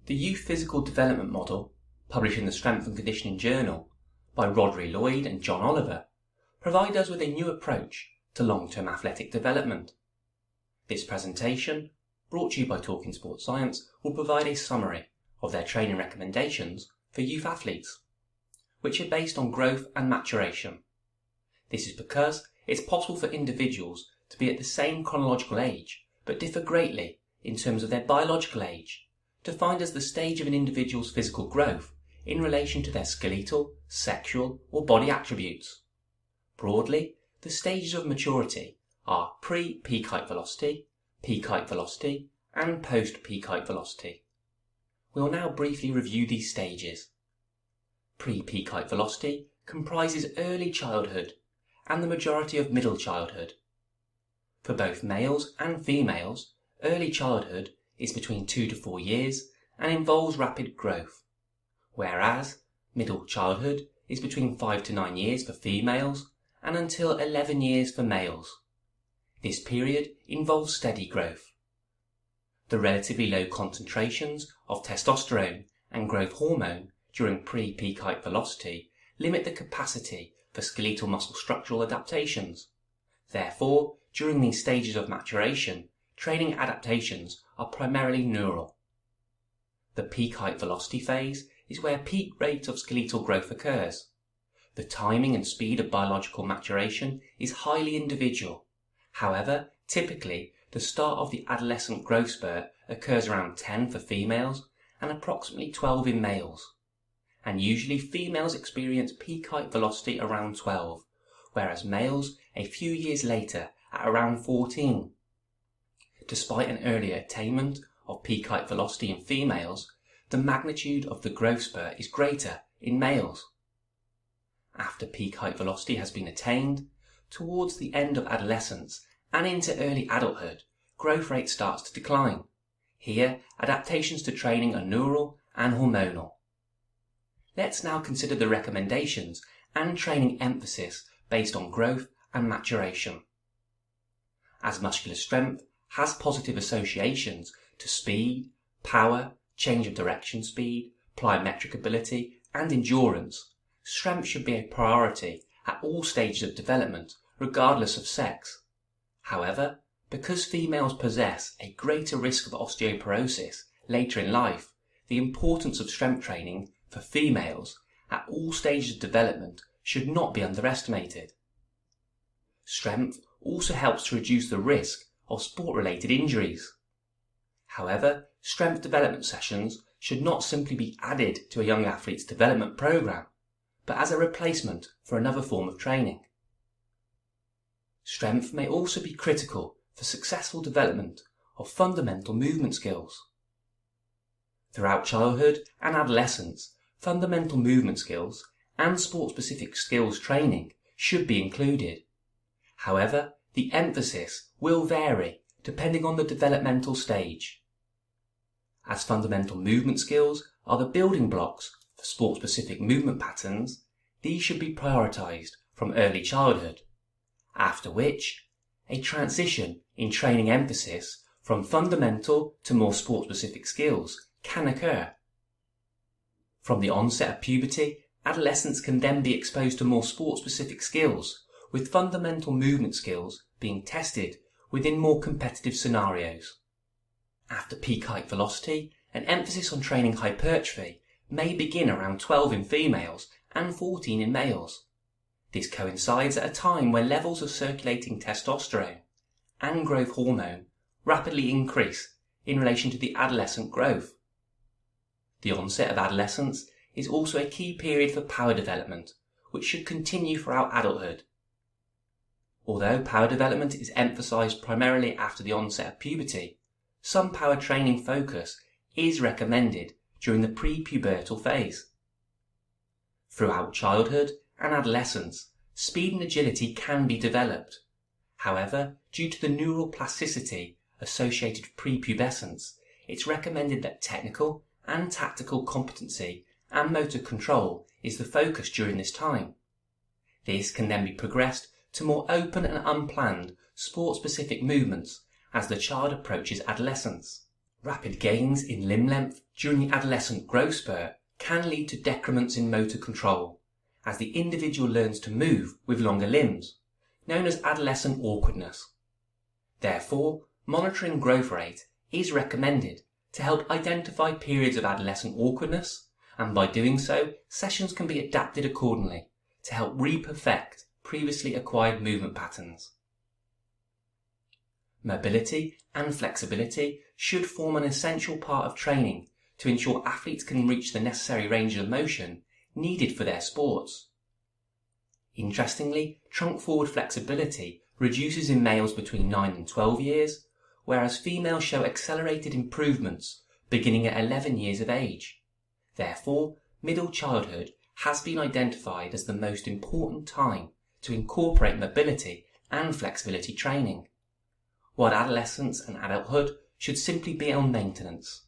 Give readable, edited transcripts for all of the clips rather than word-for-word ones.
The Youth Physical Development Model, published in the Strength and Conditioning Journal by Rhodri, Lloyd and Jon Oliver, provide us with a new approach to long-term athletic development. This presentation, brought to you by Talking Sports Science, will provide a summary of their training recommendations for youth athletes, which are based on growth and maturation. This is because it's possible for individuals to be at the same chronological age but differ greatly in terms of their biological age, defined as the stage of an individual's physical growth in relation to their skeletal, sexual or body attributes. Broadly, the stages of maturity are pre-peak height velocity, and post-peak height velocity. We will now briefly review these stages. Pre-peak height velocity comprises early childhood and the majority of middle childhood. For both males and females, early childhood is between 2 to 4 years and involves rapid growth, whereas middle childhood is between 5 to 9 years for females and until 11 years for males. This period involves steady growth. The relatively low concentrations of testosterone and growth hormone during pre-peak height velocity limit the capacity for skeletal muscle structural adaptations. Therefore, during these stages of maturation, training adaptations are primarily neural. The peak height velocity phase is where peak rate of skeletal growth occurs. The timing and speed of biological maturation is highly individual. However, typically, the start of the adolescent growth spurt occurs around 10 for females and approximately 12 in males. And usually females experience peak height velocity around 12, whereas males a few years later at around 14. Despite an earlier attainment of peak height velocity in females, the magnitude of the growth spurt is greater in males. After peak height velocity has been attained, towards the end of adolescence and into early adulthood, growth rate starts to decline. Here, adaptations to training are neural and hormonal. Let's now consider the recommendations and training emphasis based on growth and maturation. As muscular strength has positive associations to speed, power, change of direction speed, plyometric ability, and endurance, strength should be a priority at all stages of development, regardless of sex. However, because females possess a greater risk of osteoporosis later in life, the importance of strength training for females at all stages of development should not be underestimated. Strength also helps to reduce the risk of sport-related injuries. However, strength development sessions should not simply be added to a young athlete's development program, but as a replacement for another form of training. Strength may also be critical for successful development of fundamental movement skills. Throughout childhood and adolescence, fundamental movement skills and sport-specific skills training should be included. However, the emphasis will vary depending on the developmental stage. As fundamental movement skills are the building blocks for sport-specific movement patterns, these should be prioritized from early childhood, after which a transition in training emphasis from fundamental to more sport-specific skills can occur. From the onset of puberty, adolescents can then be exposed to more sport-specific skills, with fundamental movement skills being tested within more competitive scenarios. After peak height velocity, an emphasis on training hypertrophy may begin around 12 in females and 14 in males. This coincides at a time when levels of circulating testosterone and growth hormone rapidly increase in relation to the adolescent growth. The onset of adolescence is also a key period for power development, which should continue throughout adulthood. Although power development is emphasized primarily after the onset of puberty, some power training focus is recommended during the pre-pubertal phase. Throughout childhood and adolescence, speed and agility can be developed. However, due to the neural plasticity associated with prepubescence, it's recommended that technical and tactical competency and motor control is the focus during this time. This can then be progressed to more open and unplanned sport-specific movements as the child approaches adolescence. Rapid gains in limb length, during the adolescent growth spurt can lead to decrements in motor control, as the individual learns to move with longer limbs, known as adolescent awkwardness. Therefore, monitoring growth rate is recommended to help identify periods of adolescent awkwardness, and by doing so, sessions can be adapted accordingly to help re-perfect previously acquired movement patterns. Mobility and flexibility should form an essential part of training to ensure athletes can reach the necessary range of motion needed for their sports. Interestingly, trunk forward flexibility reduces in males between 9 and 12 years, whereas females show accelerated improvements beginning at 11 years of age. Therefore, middle childhood has been identified as the most important time to incorporate mobility and flexibility training, while adolescence and adulthood should simply be on maintenance.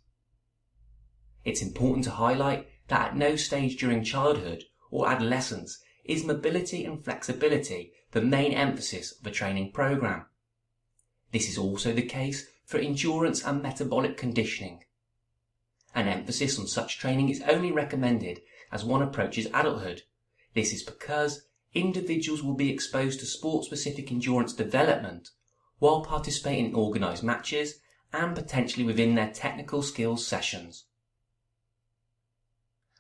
It's important to highlight that at no stage during childhood or adolescence is mobility and flexibility the main emphasis of a training program. This is also the case for endurance and metabolic conditioning. An emphasis on such training is only recommended as one approaches adulthood. This is because individuals will be exposed to sport-specific endurance development while participating in organised matches and potentially within their technical skills sessions.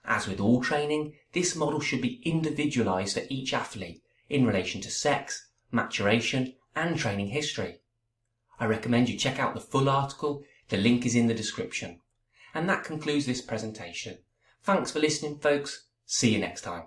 As with all training, this model should be individualised for each athlete in relation to sex, maturation and training history. I recommend you check out the full article, the link is in the description. And that concludes this presentation. Thanks for listening, folks. See you next time.